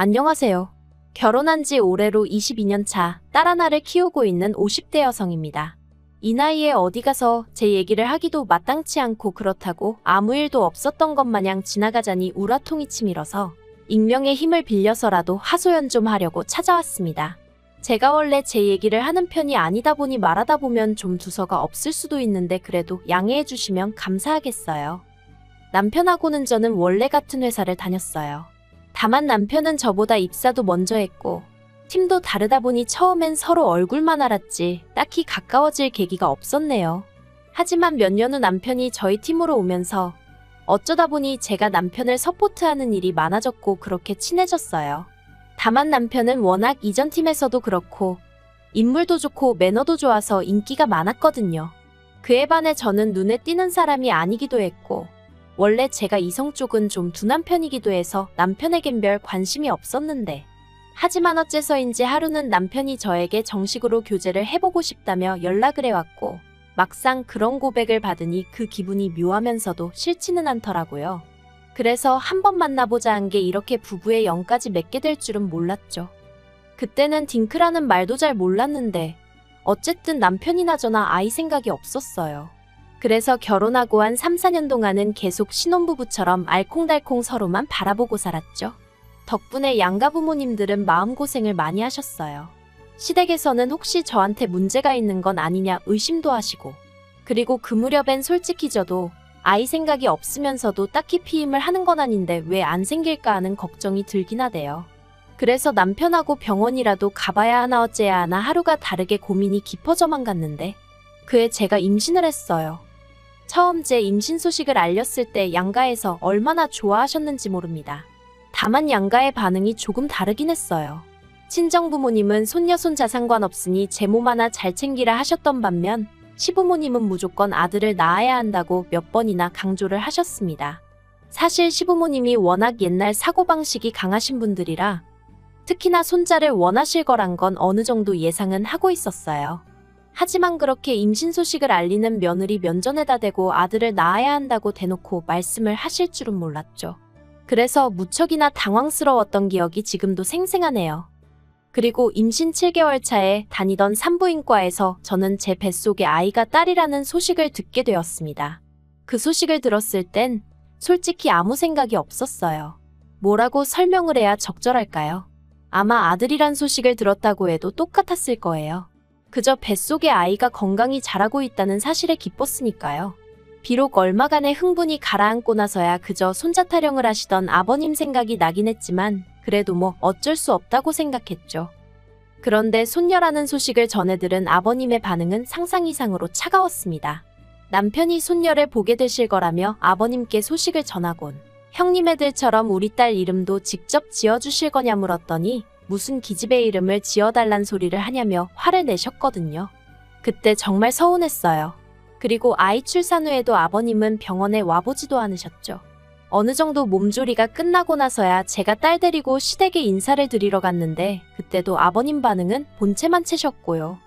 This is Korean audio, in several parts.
안녕하세요. 결혼한 지 올해로 22년 차 딸 하나를 키우고 있는 50대 여성입니다. 이 나이에 어디 가서 제 얘기를 하기도 마땅치 않고 그렇다고 아무 일도 없었던 것 마냥 지나가자니 우라통이 치밀어서 익명의 힘을 빌려서라도 하소연 좀 하려고 찾아왔습니다. 제가 원래 제 얘기를 하는 편이 아니다 보니 말하다 보면 좀 두서가 없을 수도 있는데 그래도 양해해 주시면 감사하겠어요. 남편하고는 저는 원래 같은 회사를 다녔어요. 다만 남편은 저보다 입사도 먼저 했고 팀도 다르다 보니 처음엔 서로 얼굴만 알았지 딱히 가까워질 계기가 없었네요. 하지만 몇 년 후 남편이 저희 팀으로 오면서 어쩌다 보니 제가 남편을 서포트하는 일이 많아졌고 그렇게 친해졌어요. 다만 남편은 워낙 이전 팀에서도 그렇고 인물도 좋고 매너도 좋아서 인기가 많았거든요. 그에 반해 저는 눈에 띄는 사람이 아니기도 했고 원래 제가 이성 쪽은 좀 둔한 편이기도 해서 남편에겐 별 관심이 없었는데 하지만 어째서인지 하루는 남편이 저에게 정식으로 교제를 해보고 싶다며 연락을 해왔고 막상 그런 고백을 받으니 그 기분이 묘하면서도 싫지는 않더라고요. 그래서 한번 만나보자 한 게 이렇게 부부의 영까지 맺게 될 줄은 몰랐죠. 그때는 딩크라는 말도 잘 몰랐는데 어쨌든 남편이나 저나 아이 생각이 없었어요. 그래서 결혼하고 한 3, 4년 동안은 계속 신혼부부처럼 알콩달콩 서로만 바라보고 살았죠. 덕분에 양가 부모님들은 마음고생을 많이 하셨어요. 시댁에서는 혹시 저한테 문제가 있는 건 아니냐 의심도 하시고 그리고 그 무렵엔 솔직히 저도 아이 생각이 없으면서도 딱히 피임을 하는 건 아닌데 왜 안 생길까 하는 걱정이 들긴 하대요. 그래서 남편하고 병원이라도 가봐야 하나 어째야 하나 하루가 다르게 고민이 깊어져만 갔는데 그해 제가 임신을 했어요. 처음 제 임신 소식을 알렸을 때 양가에서 얼마나 좋아하셨는지 모릅니다. 다만 양가의 반응이 조금 다르긴 했어요. 친정 부모님은 손녀 손자 상관없으니 제 몸 하나 잘 챙기라 하셨던 반면 시부모님은 무조건 아들을 낳아야 한다고 몇 번이나 강조를 하셨습니다. 사실 시부모님이 워낙 옛날 사고방식이 강하신 분들이라 특히나 손자를 원하실 거란 건 어느 정도 예상은 하고 있었어요. 하지만 그렇게 임신 소식을 알리는 며느리 면전에다 대고 아들을 낳아야 한다고 대놓고 말씀을 하실 줄은 몰랐죠. 그래서 무척이나 당황스러웠던 기억이 지금도 생생하네요. 그리고 임신 7개월 차에 다니던 산부인과에서 저는 제 뱃속에 아이가 딸이라는 소식을 듣게 되었습니다. 그 소식을 들었을 땐 솔직히 아무 생각이 없었어요. 뭐라고 설명을 해야 적절할까요? 아마 아들이란 소식을 들었다고 해도 똑같았을 거예요. 그저 뱃속에 아이가 건강히 자라고 있다는 사실에 기뻤으니까요. 비록 얼마간의 흥분이 가라앉고 나서야 그저 손자 타령을 하시던 아버님 생각이 나긴 했지만 그래도 뭐 어쩔 수 없다고 생각했죠. 그런데 손녀라는 소식을 전해 들은 아버님의 반응은 상상 이상으로 차가웠습니다. 남편이 손녀를 보게 되실 거라며 아버님께 소식을 전하곤 형님 애들처럼 우리 딸 이름도 직접 지어주실 거냐 물었더니 무슨 기집애 이름을 지어달란 소리를 하냐며 화를 내셨거든요. 그때 정말 서운했어요. 그리고 아이 출산 후에도 아버님은 병원에 와보지도 않으셨죠. 어느 정도 몸조리가 끝나고 나서야 제가 딸 데리고 시댁에 인사를 드리러 갔는데 그때도 아버님 반응은 본체만 채셨고요.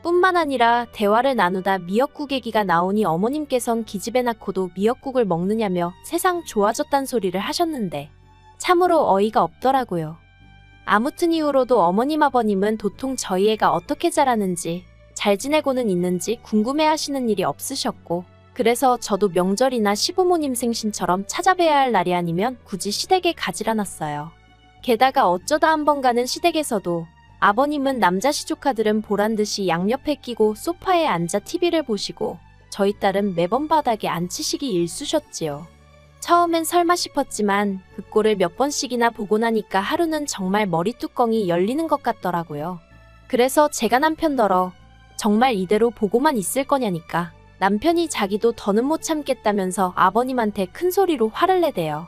뿐만 아니라 대화를 나누다 미역국 얘기가 나오니 어머님께선 기집애 낳고도 미역국을 먹느냐며 세상 좋아졌단 소리를 하셨는데 참으로 어이가 없더라고요. 아무튼 이후로도 어머님 아버님은 도통 저희 애가 어떻게 자라는지 잘 지내고는 있는지 궁금해하시는 일이 없으셨고 그래서 저도 명절이나 시부모님 생신처럼 찾아뵈야 할 날이 아니면 굳이 시댁에 가질 않았어요. 게다가 어쩌다 한번 가는 시댁에서도 아버님은 남자 시조카들은 보란듯이 양옆에 끼고 소파에 앉아 TV를 보시고 저희 딸은 매번 바닥에 앉히시기 일쑤셨지요. 처음엔 설마 싶었지만 그 꼴을 몇 번씩이나 보고 나니까 하루는 정말 머리뚜껑이 열리는 것 같더라고요. 그래서 제가 남편더러 정말 이대로 보고만 있을 거냐니까 남편이 자기도 더는 못 참겠다면서 아버님한테 큰 소리로 화를 내대요.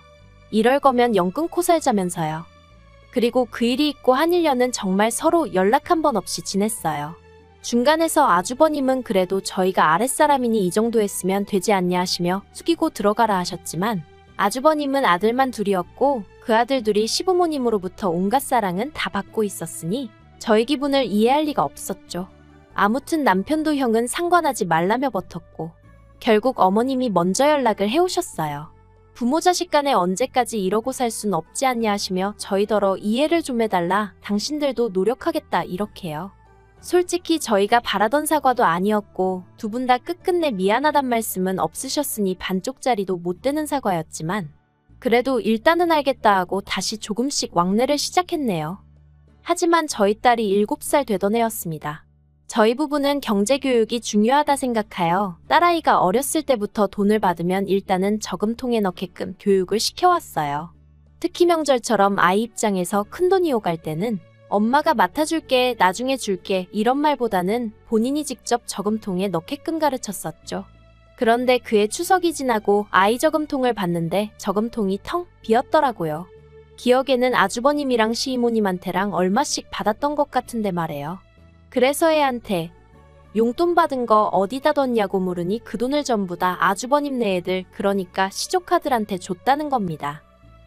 이럴 거면 영 끊고 살자면서요. 그리고 그 일이 있고 한 1년은 정말 서로 연락 한 번 없이 지냈어요. 중간에서 아주버님은 그래도 저희가 아랫사람이니 이 정도 했으면 되지 않냐 하시며 숙이고 들어가라 하셨지만 아주버님은 아들만 둘이었고 그 아들 둘이 시부모님으로부터 온갖 사랑은 다 받고 있었으니 저희 기분을 이해할 리가 없었죠. 아무튼 남편도 형은 상관하지 말라며 버텼고 결국 어머님이 먼저 연락을 해오셨어요. 부모 자식 간에 언제까지 이러고 살 순 없지 않냐 하시며 저희더러 이해를 좀 해달라, 당신들도 노력하겠다 이렇게요. 솔직히 저희가 바라던 사과도 아니었고 두 분 다 끝끝내 미안하단 말씀은 없으셨으니 반쪽짜리도 못 되는 사과였지만 그래도 일단은 알겠다 하고 다시 조금씩 왕래를 시작했네요. 하지만 저희 딸이 7살 되던 해였습니다. 저희 부부는 경제교육이 중요하다 생각하여 딸아이가 어렸을 때부터 돈을 받으면 일단은 저금통에 넣게끔 교육을 시켜왔어요. 특히 명절처럼 아이 입장에서 큰돈이 오갈 때는 엄마가 맡아줄게, 나중에 줄게 이런 말보다는 본인이 직접 저금통에 넣게끔 가르쳤었죠. 그런데 그해 추석이 지나고 아이 저금통을 봤는데 저금통이 텅 비었더라고요. 기억에는 아주버님이랑 시이모님한테랑 얼마씩 받았던 것 같은데 말이에요. 그래서 애한테 용돈 받은 거 어디다 뒀냐고 물으니 그 돈을 전부 다 아주버님네 애들, 그러니까 시조카들한테 줬다는 겁니다.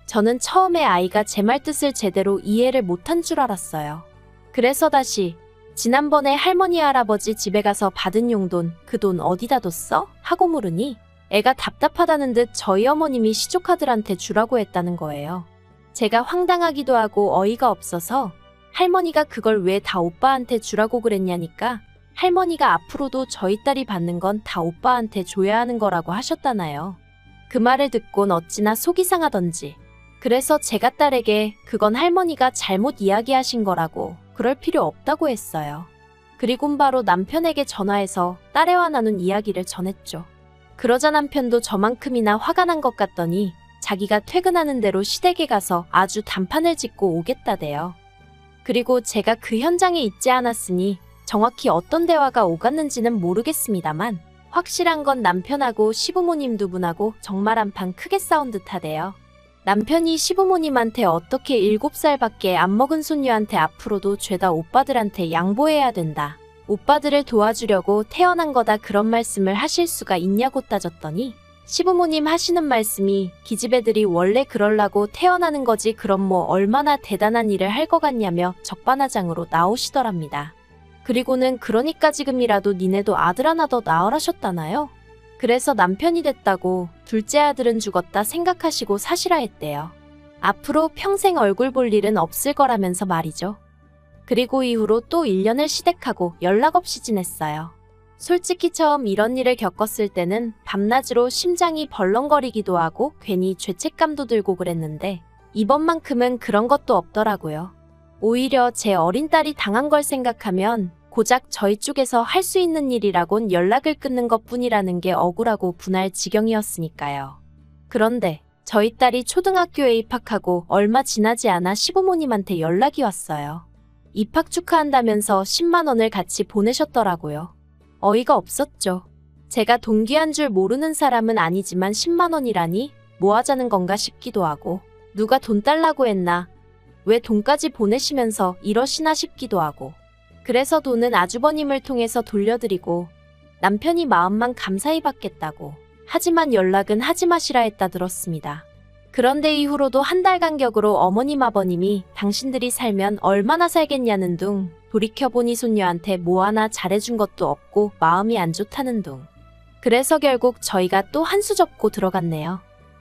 저는 처음에 아이가 제 말 뜻을 제대로 이해를 못한 줄 알았어요. 그래서 다시 지난번에 할머니 할아버지 집에 가서 받은 용돈, 그 돈 어디다 뒀어? 하고 물으니 애가 답답하다는 듯 저희 어머님이 시조카들한테 주라고 했다는 거예요. 제가 황당하기도 하고 어이가 없어서 할머니가 그걸 왜 다 오빠한테 주라고 그랬냐니까 할머니가 앞으로도 저희 딸이 받는 건 다 오빠한테 줘야 하는 거라고 하셨다나요. 그 말을 듣곤 어찌나 속이 상하던지. 그래서 제가 딸에게 그건 할머니가 잘못 이야기하신 거라고, 그럴 필요 없다고 했어요. 그리곤 바로 남편에게 전화해서 딸애와 나눈 이야기를 전했죠. 그러자 남편도 저만큼이나 화가 난 것 같더니 자기가 퇴근하는 대로 시댁에 가서 아주 단판을 짓고 오겠다대요. 그리고 제가 그 현장에 있지 않았으니 정확히 어떤 대화가 오갔는지는 모르겠습니다만 확실한 건 남편하고 시부모님 두 분하고 정말 한판 크게 싸운 듯하대요. 남편이 시부모님한테 어떻게 7살밖에 안 먹은 손녀한테 앞으로도 죄다 오빠들한테 양보해야 된다, 오빠들을 도와주려고 태어난 거다 그런 말씀을 하실 수가 있냐고 따졌더니 시부모님 하시는 말씀이 기집애들이 원래 그럴라고 태어나는 거지 그럼 뭐 얼마나 대단한 일을 할 것 같냐며 적반하장으로 나오시더랍니다. 그리고는 그러니까 지금이라도 니네도 아들 하나 더 낳으라셨다나요? 그래서 남편이 됐다고 둘째 아들은 죽었다 생각하시고 사시라 했대요. 앞으로 평생 얼굴 볼 일은 없을 거라면서 말이죠. 그리고 이후로 또 1년을 시댁하고 연락 없이 지냈어요. 솔직히 처음 이런 일을 겪었을 때는 밤낮으로 심장이 벌렁거리기도 하고 괜히 죄책감도 들고 그랬는데 이번만큼은 그런 것도 없더라고요. 오히려 제 어린 딸이 당한 걸 생각하면 고작 저희 쪽에서 할 수 있는 일이라곤 연락을 끊는 것뿐이라는 게 억울하고 분할 지경이었으니까요. 그런데 저희 딸이 초등학교에 입학하고 얼마 지나지 않아 시부모님한테 연락이 왔어요. 입학 축하한다면서 10만 원을 같이 보내셨더라고요. 어이가 없었죠. 제가 동기한 줄 모르는 사람은 아니지만 10만 원이라니 뭐 하자는 건가 싶기도 하고 누가 돈 달라고 했나, 왜 돈까지 보내시면서 이러시나 싶기도 하고. 그래서 돈은 아주버님을 통해서 돌려드리고 남편이 마음만 감사히 받겠다고, 하지만 연락은 하지 마시라 했다 들었습니다. 그런데 이후로도 한 달 간격으로 어머님 아버님이 당신들이 살면 얼마나 살겠냐는 둥, 돌이켜보니 손녀한테 뭐 하나 잘해준 것도 없고 마음이 안 좋다는 둥. 그래서 결국 저희가 또 한 수 접고 들어갔네요.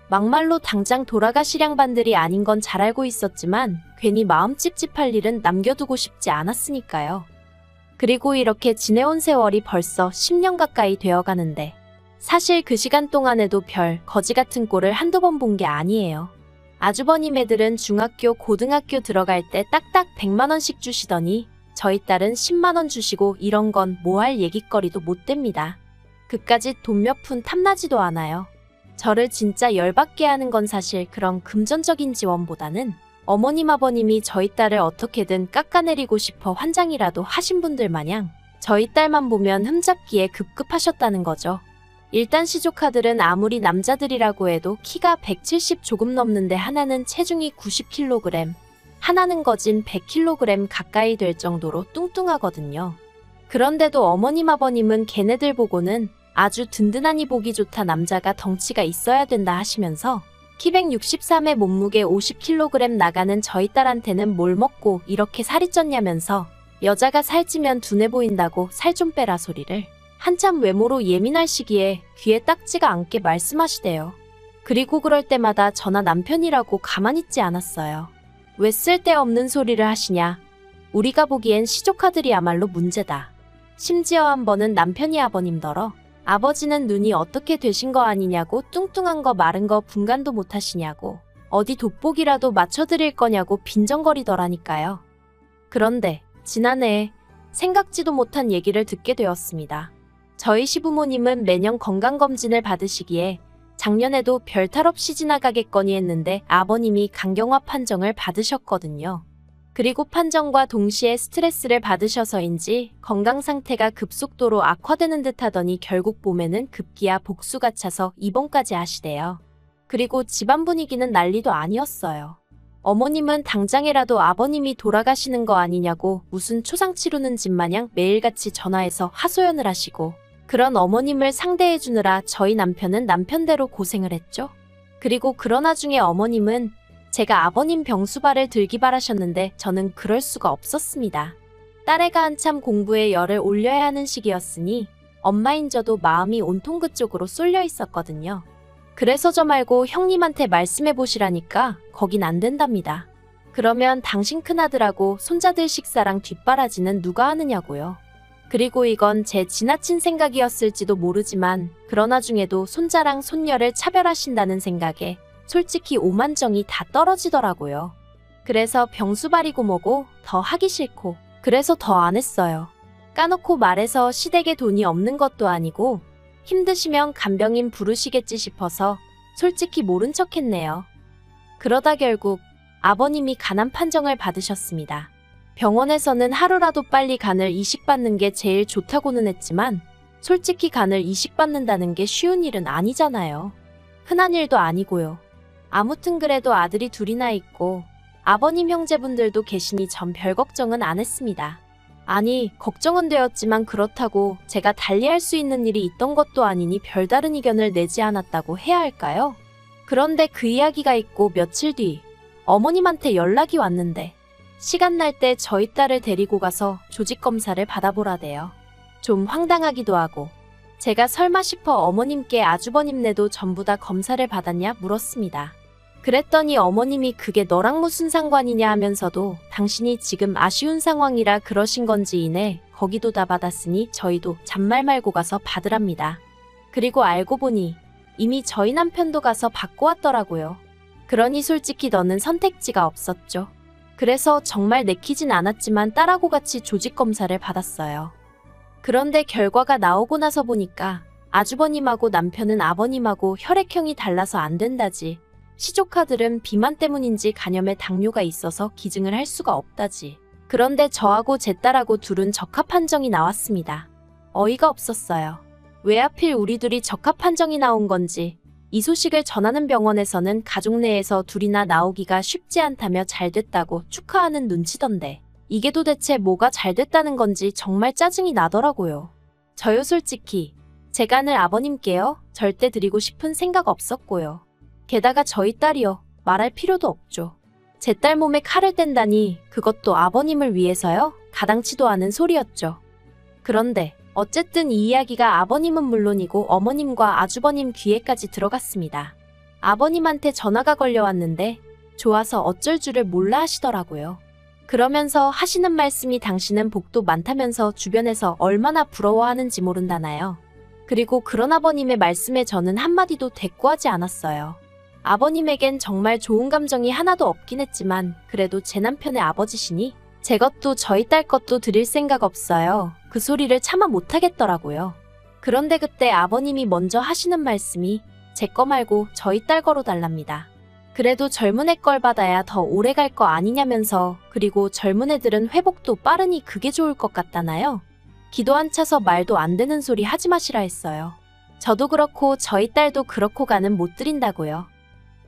막말로 당장 돌아가시량 반들이 아닌 건 잘 알고 있었지만 괜히 마음 찝찝할 일은 남겨두고 싶지 않았으니까요. 그리고 이렇게 지내온 세월이 벌써 10년 가까이 되어가는데 사실 그 시간 동안에도 별 거지 같은 꼴을 한두 번 본 게 아니에요. 아주버님 애들은 중학교, 고등학교 들어갈 때 딱딱 100만 원씩 주시더니 저희 딸은 10만 원 주시고 이런 건 뭐 할 얘기거리도 못 됩니다. 그까짓 돈 몇 푼 탐나지도 않아요. 저를 진짜 열받게 하는 건 사실 그런 금전적인 지원보다는 어머님 아버님이 저희 딸을 어떻게든 깎아내리고 싶어 환장이라도 하신 분들 마냥 저희 딸만 보면 흠잡기에 급급하셨다는 거죠. 일단 시조카들은 아무리 남자들이라고 해도 키가 170 조금 넘는데 하나는 체중이 90kg, 하나는 거진 100kg 가까이 될 정도로 뚱뚱하거든요. 그런데도 어머님 아버님은 걔네들 보고는 아주 든든하니 보기 좋다, 남자가 덩치가 있어야 된다 하시면서 키 163에 몸무게 50kg 나가는 저희 딸한테는 뭘 먹고 이렇게 살이 쪘냐면서 여자가 살찌면 둔해 보인다고 살 좀 빼라 소리를 한참 외모로 예민할 시기에 귀에 딱지가 않게 말씀하시대요. 그리고 그럴 때마다 저나 남편이라고 가만히 있지 않았어요. 왜 쓸데없는 소리를 하시냐. 우리가 보기엔 시조카들이야말로 문제다. 심지어 한 번은 남편이 아버님더러 아버지는 눈이 어떻게 되신 거 아니냐고 뚱뚱한 거 마른 거 분간도 못 하시냐고 어디 돋보기라도 맞춰드릴 거냐고 빈정거리더라니까요. 그런데 지난해 생각지도 못한 얘기를 듣게 되었습니다. 저희 시부모님은 매년 건강검진을 받으시기에 작년에도 별탈 없이 지나가겠거니 했는데 아버님이 간경화 판정을 받으셨거든요. 그리고 판정과 동시에 스트레스를 받으셔서인지 건강 상태가 급속도로 악화되는 듯 하더니 결국 봄에는 급기야 복수가 차서 입원까지 하시대요. 그리고 집안 분위기는 난리도 아니었어요. 어머님은 당장이라도 아버님이 돌아가시는 거 아니냐고 무슨 초상 치르는 집 마냥 매일같이 전화해서 하소연을 하시고 그런 어머님을 상대해주느라 저희 남편은 남편대로 고생을 했죠. 그리고 그런 와중에 어머님은 제가 아버님 병수발을 들기 바라셨는데 저는 그럴 수가 없었습니다. 딸애가 한참 공부에 열을 올려야 하는 시기였으니 엄마인 저도 마음이 온통 그쪽으로 쏠려 있었거든요. 그래서 저 말고 형님한테 말씀해 보시라니까 거긴 안 된답니다. 그러면 당신 큰아들하고 손자들 식사랑 뒷바라지는 누가 하느냐고요. 그리고 이건 제 지나친 생각이었을지도 모르지만 그런 와중에도 손자랑 손녀를 차별하신다는 생각에 솔직히 오만정이 다 떨어지더라고요. 그래서 병수발이고 뭐고 더 하기 싫고 그래서 더 안 했어요. 까놓고 말해서 시댁에 돈이 없는 것도 아니고 힘드시면 간병인 부르시겠지 싶어서 솔직히 모른 척 했네요. 그러다 결국 아버님이 간암 판정을 받으셨습니다. 병원에서는 하루라도 빨리 간을 이식받는 게 제일 좋다고는 했지만 솔직히 간을 이식받는다는 게 쉬운 일은 아니잖아요. 흔한 일도 아니고요. 아무튼 그래도 아들이 둘이나 있고 아버님 형제분들도 계시니 전 별 걱정은 안 했습니다. 아니, 걱정은 되었지만 그렇다고 제가 달리할 수 있는 일이 있던 것도 아니니 별다른 의견을 내지 않았다고 해야 할까요? 그런데 그 이야기가 있고 며칠 뒤 어머님한테 연락이 왔는데 시간 날 때 저희 딸을 데리고 가서 조직검사를 받아보라대요. 좀 황당하기도 하고 제가 설마 싶어 어머님께 아주버님네도 전부 다 검사를 받았냐 물었습니다. 그랬더니 어머님이 그게 너랑 무슨 상관이냐 하면서도 당신이 지금 아쉬운 상황이라 그러신 건지 이네 거기도 다 받았으니 저희도 잔말 말고 가서 받으랍니다. 그리고 알고 보니 이미 저희 남편도 가서 받고 왔더라고요. 그러니 솔직히 너는 선택지가 없었죠. 그래서 정말 내키진 않았지만 딸하고 같이 조직검사를 받았어요. 그런데 결과가 나오고 나서 보니까 아주버님하고 남편은 아버님하고 혈액형이 달라서 안 된다지. 시조카들은 비만 때문인지 간염에 당뇨가 있어서 기증을 할 수가 없다지. 그런데 저하고 제 딸하고 둘은 적합 판정이 나왔습니다. 어이가 없었어요. 왜 하필 우리 둘이 적합 판정이 나온 건지. 이 소식을 전하는 병원에서는 가족 내에서 둘이나 나오기가 쉽지 않다며 잘 됐다고 축하하는 눈치던데 이게 도대체 뭐가 잘 됐다는 건지 정말 짜증이 나더라고요. 저요 솔직히 제 간을 아버님께요 절대 드리고 싶은 생각 없었고요. 게다가 저희 딸이요 말할 필요도 없죠. 제 딸 몸에 칼을 뗀다니 그것도 아버님을 위해서요? 가당치도 않은 소리였죠. 그런데 어쨌든 이 이야기가 아버님은 물론이고 어머님과 아주버님 귀에까지 들어갔습니다. 아버님한테 전화가 걸려왔는데 좋아서 어쩔 줄을 몰라 하시더라고요. 그러면서 하시는 말씀이 당신은 복도 많다면서 주변에서 얼마나 부러워하는지 모른다나요. 그리고 그런 아버님의 말씀에 저는 한마디도 대꾸하지 않았어요. 아버님에겐 정말 좋은 감정이 하나도 없긴 했지만 그래도 제 남편의 아버지시니 제 것도 저희 딸 것도 드릴 생각 없어요. 그 소리를 차마 못하겠더라고요. 그런데 그때 아버님이 먼저 하시는 말씀이 제 거 말고 저희 딸 거로 달랍니다. 그래도 젊은 애 걸 받아야 더 오래 갈 거 아니냐면서 그리고 젊은 애들은 회복도 빠르니 그게 좋을 것 같다나요? 기도 안 차서 말도 안 되는 소리 하지 마시라 했어요. 저도 그렇고 저희 딸도 그렇고 가는 못 드린다고요.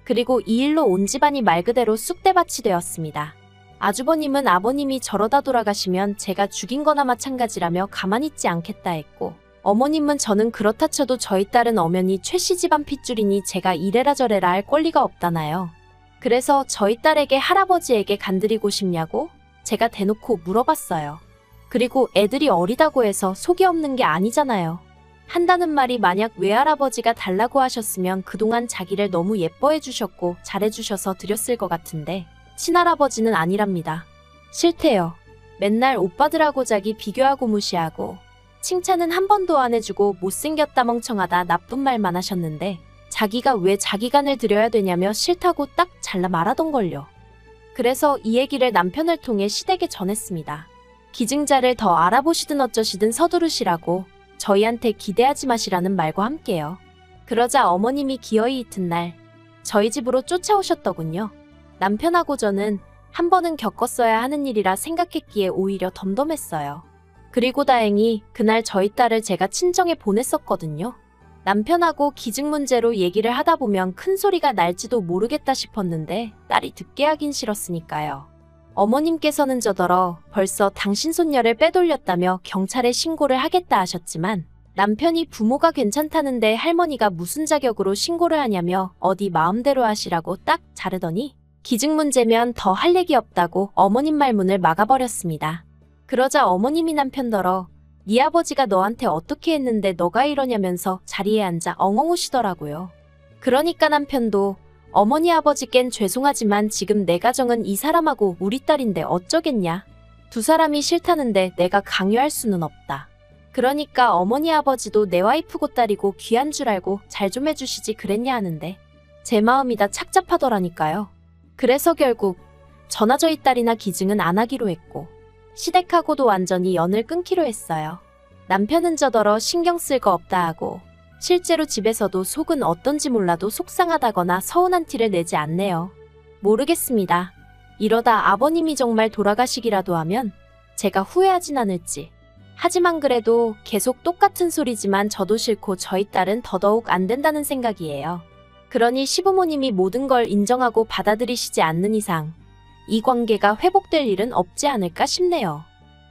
그리고 이 일로 온 집안이 말 그대로 쑥대밭이 되었습니다. 아주버님은 아버님이 저러다 돌아가시면 제가 죽인 거나 마찬가지라며 가만히 있지 않겠다 했고 어머님은 저는 그렇다 쳐도 저희 딸은 엄연히 최씨 집안 핏줄이니 제가 이래라 저래라 할 권리가 없다나요. 그래서 저희 딸에게 할아버지에게 간드리고 싶냐고 제가 대놓고 물어봤어요. 그리고 애들이 어리다고 해서 속이 없는 게 아니잖아요. 한다는 말이 만약 외할아버지가 달라고 하셨으면 그동안 자기를 너무 예뻐해 주셨고 잘해 주셔서 드렸을 것 같은데 친할아버지는 아니랍니다. 싫대요. 맨날 오빠들하고 자기 비교하고 무시하고 칭찬은 한 번도 안 해주고 못생겼다 멍청하다 나쁜 말만 하셨는데 자기가 왜 자기 간을 들여야 되냐며 싫다고 딱 잘라 말하던걸요. 그래서 이 얘기를 남편을 통해 시댁에 전했습니다. 기증자를 더 알아보시든 어쩌시든 서두르시라고 저희한테 기대하지 마시라는 말과 함께요. 그러자 어머님이 기어이 이튿날 저희 집으로 쫓아오셨더군요. 남편하고 저는 한 번은 겪었어야 하는 일이라 생각했기에 오히려 덤덤했어요. 그리고 다행히 그날 저희 딸을 제가 친정에 보냈었거든요. 남편하고 기증 문제로 얘기를 하다 보면 큰 소리가 날지도 모르겠다 싶었는데 딸이 듣게 하긴 싫었으니까요. 어머님께서는 저더러 벌써 당신 손녀를 빼돌렸다며 경찰에 신고를 하겠다 하셨지만 남편이 부모가 괜찮다는데 할머니가 무슨 자격으로 신고를 하냐며 어디 마음대로 하시라고 딱 자르더니 기증 문제면 더 할 얘기 없다고 어머님 말문을 막아버렸습니다. 그러자 어머님이 남편더러 네 아버지가 너한테 어떻게 했는데 너가 이러냐면서 자리에 앉아 엉엉 우시더라고요. 그러니까 남편도 어머니 아버지껜 죄송하지만 지금 내 가정은 이 사람하고 우리 딸인데 어쩌겠냐. 두 사람이 싫다는데 내가 강요할 수는 없다. 그러니까 어머니 아버지도 내 와이프고 딸이고 귀한 줄 알고 잘 좀 해주시지 그랬냐 하는데 제 마음이 다 착잡하더라니까요. 그래서 결국 저나 저희 딸이나 기증은 안 하기로 했고 시댁하고도 완전히 연을 끊기로 했어요. 남편은 저더러 신경 쓸 거 없다 하고 실제로 집에서도 속은 어떤지 몰라도 속상하다거나 서운한 티를 내지 않네요. 모르겠습니다. 이러다 아버님이 정말 돌아가시기라도 하면 제가 후회하진 않을지. 하지만 그래도 계속 똑같은 소리지만 저도 싫고 저희 딸은 더더욱 안 된다는 생각이에요. 그러니 시부모님이 모든 걸 인정하고 받아들이시지 않는 이상 이 관계가 회복될 일은 없지 않을까 싶네요.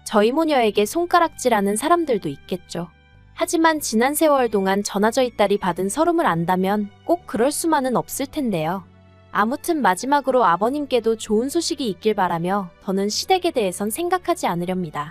저희 모녀에게 손가락질하는 사람들도 있겠죠. 하지만 지난 세월 동안 저나 저희 딸이 받은 서름을 안다면 꼭 그럴 수만은 없을 텐데요. 아무튼 마지막으로 아버님께도 좋은 소식이 있길 바라며 더는 시댁에 대해선 생각하지 않으렵니다.